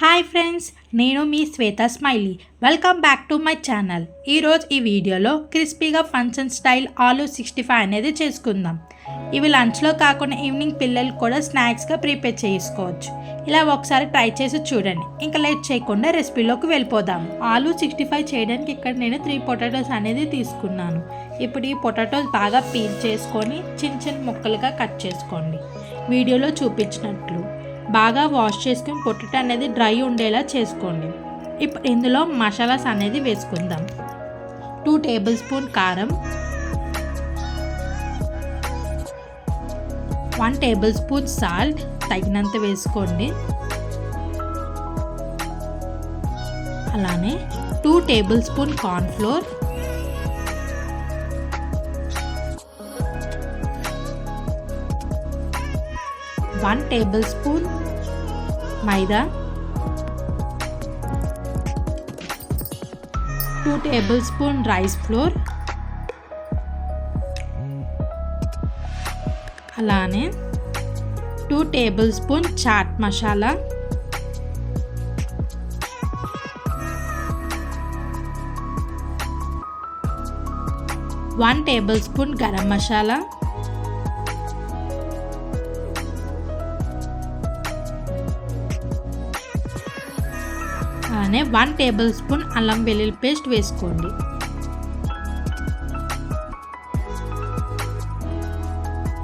Hi friends, నేను మీ Shweta smiley. Welcome back to my channel. ఈరోజు ఈ వీడియోలో క్రిస్పీగా ఫంక్షన్ స్టైల్ ఆలూ 65 అనేది చేసుకుందాం. ఇవి లంచ్లో కాకుండా ఈవినింగ్ పిల్లలు కూడా స్నాక్స్గా ప్రిపేర్ చేసుకోవచ్చు. ఇలా ఒకసారి ట్రై చేసి చూడండి. ఇంకా లేట్ చేయకుండా రెసిపీలోకి వెళ్ళిపోదాం. ఆలూ 65 చేయడానికి ఇక్కడ నేను 3 పొటాటోస్ అనేది తీసుకున్నాను. ఇప్పుడు ఈ పొటాటోస్ బాగా పీల్ చేసుకొని చిన్న చిన్న ముక్కలుగా కట్ చేసుకోండి. వీడియోలో చూపించినట్లు బాగా వాష్ చేసుకుని పొటాటో అనేది డ్రై ఉండేలా చేసుకోండి. ఇప్పుడు ఇందులో మసాలాస్ అనేది వేసుకుందాం. 2 టేబుల్ స్పూన్ కారం, 1 టేబుల్ స్పూన్ సాల్ట్ తగినంత వేసుకోండి. అలానే 2 table spoon cornflour, 1 table spoon maida, 2 table spoon rice flour, అలానే 2 table spoon chaat masala, 1 table spoon garam masala, అలానే 1 టేబుల్ స్పూన్ అల్లం వెల్లుల్లి పేస్ట్ వేసుకోండి.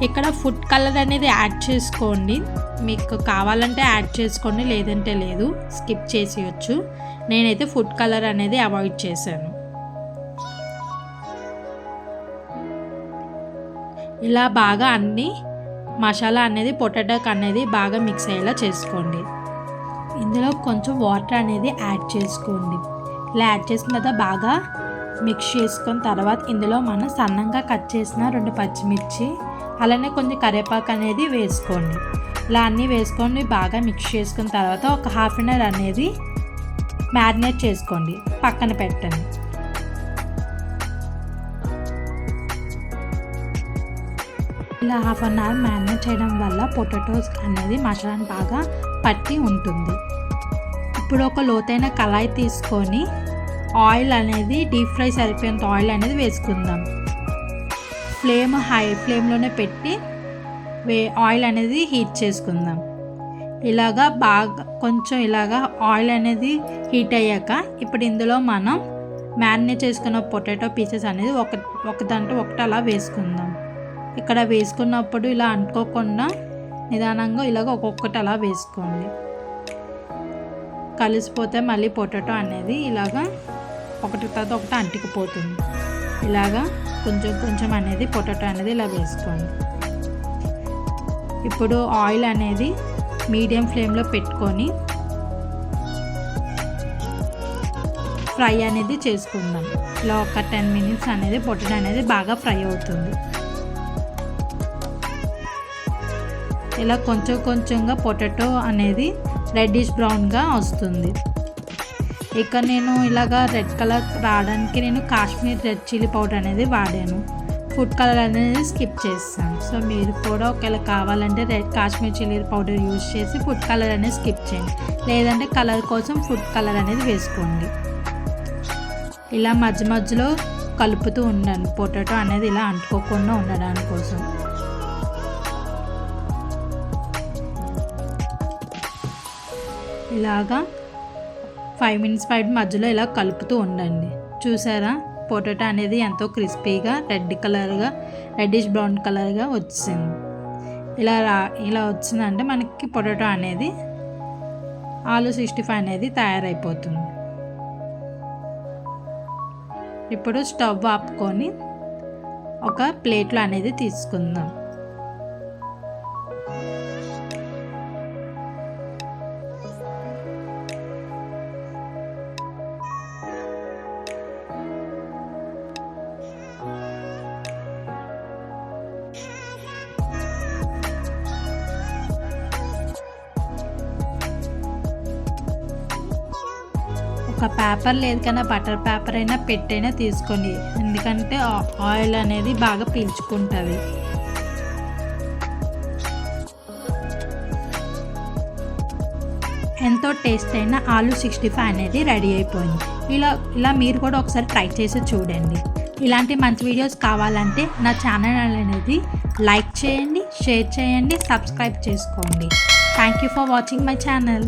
ఇక్కడ ఫుడ్ కలర్ అనేది యాడ్ చేసుకోండి. మీకు కావాలంటే యాడ్ చేసుకోండి, లేదంటే లేదు, స్కిప్ చేసేయచ్చు. నేనైతే ఫుడ్ కలర్ అనేది అవాయిడ్ చేశాను. ఇలా బాగా అన్ని మసాలా అనేది పొటాటోకి అనేది బాగా మిక్స్ అయ్యేలా చేసుకోండి. ఇందులో కొంచెం వాటర్ అనేది యాడ్ చేసుకోండి. ఇలా యాడ్ చేసుకున్న తర్వాత బాగా మిక్స్ చేసుకున్న తర్వాత ఇందులో మనం సన్నంగా కట్ చేసిన 2 పచ్చిమిర్చి, అలానే కొంచెం కరివేపాకు అనేది వేసుకోండి. ఇలా అన్నీ వేసుకొని బాగా మిక్స్ చేసుకున్న తర్వాత ఒక హాఫ్ అన్ అవర్ అనేది మ్యారినేట్ చేసుకోండి, పక్కన పెట్టండి. ఇలా హాఫ్ అన్ అవర్ మ్యారినేట్ చేయడం వల్ల పొటాటోస్ అనేది మసాలాని బాగా పట్టి ఉంటుంది. ఇప్పుడు ఒక లోతైన కళాయి తీసుకొని ఆయిల్ అనేది డీప్ ఫ్రై సరిపోయేంత ఆయిల్ అనేది వేసుకుందాం. ఫ్లేమ్ హై ఫ్లేమ్లోనే పెట్టి ఆయిల్ అనేది హీట్ చేసుకుందాం. ఇలాగా బాగా కొంచెం ఇలాగా ఆయిల్ అనేది హీట్ అయ్యాక ఇప్పుడు ఇందులో మనం మ్యారినేట్ చేసుకున్న పొటాటో పీసెస్ అనేది ఒకదాంట్లో ఒకటి అలా వేసుకుందాం. ఇక్కడ వేసుకున్నప్పుడు ఇలా అంటుకోకుండా నిదానంగా ఇలాగ ఒక్కొక్కటి అలా వేసుకోండి. కలిసిపోతే మళ్ళీ పొటాటో అనేది ఇలాగా ఒకటి తర్వాత ఒకటి అంటుకుపోతుంది. ఇలాగా కొంచెం కొంచెం అనేది పొటాటో అనేది ఇలా వేసుకోండి. ఇప్పుడు ఆయిల్ అనేది మీడియం ఫ్లేమ్లో పెట్టుకొని ఫ్రై అనేది చేసుకుందాం. ఇలా ఒక 10 మినిట్స్ అనేది పొటాటో అనేది బాగా ఫ్రై అవుతుంది. ఇలా కొంచెం కొంచెంగా పొటాటో అనేది రెడ్డిష్ బ్రౌన్గా వస్తుంది. ఇక నేను ఇలాగా రెడ్ కలర్ రావడానికి నేను కాశ్మీర్ రెడ్ చిల్లీ పౌడర్ అనేది వాడాను. ఫుడ్ కలర్ అనేది స్కిప్ చేస్తాను. సో మీరు కూడా ఒకవేళ కావాలంటే కాశ్మీర్ చిల్లీ పౌడర్ యూజ్ చేసి ఫుడ్ కలర్ అనేది స్కిప్ చేయండి, లేదంటే కలర్ కోసం ఫుడ్ కలర్ అనేది వేసుకోండి. ఇలా మధ్య మధ్యలో కలుపుతూ ఉండండి, పొటాటో అనేది ఇలా అంటుకోకుండా ఉండడానికి కోసం. ఇలాగా 5 మినిట్స్ మధ్యలో ఇలా కలుపుతూ ఉండండి. చూసారా, పొటాటో అనేది ఎంతో క్రిస్పీగా రెడ్డిష్ బ్రౌన్ కలర్గా వచ్చింది. ఇలా వచ్చిందంటే మనకి పొటాటో అనేది ఆలూ 65 అనేది తయారైపోతుంది. ఇప్పుడు స్టవ్ ఆపుకొని ఒక ప్లేట్లో అనేది తీసుకుందాం. ఒక పేపర్ లేదు కన్నా బటర్ పేపర్ అయినా పెట్టైనా తీసుకోండి, ఎందుకంటే ఆయిల్ అనేది బాగా పీల్చుకుంటుంది. ఎంతో టేస్ట్ అయిన ఆలు 65 అనేది రెడీ అయిపోయింది. ఇలా మీరు కూడా ఒకసారి ట్రై చేసి చూడండి. ఇలాంటి మంచి వీడియోస్ కావాలంటే నా ఛానల్ అనేది లైక్ చేయండి, షేర్ చేయండి, సబ్స్క్రైబ్ చేసుకోండి. Thank you for watching my channel.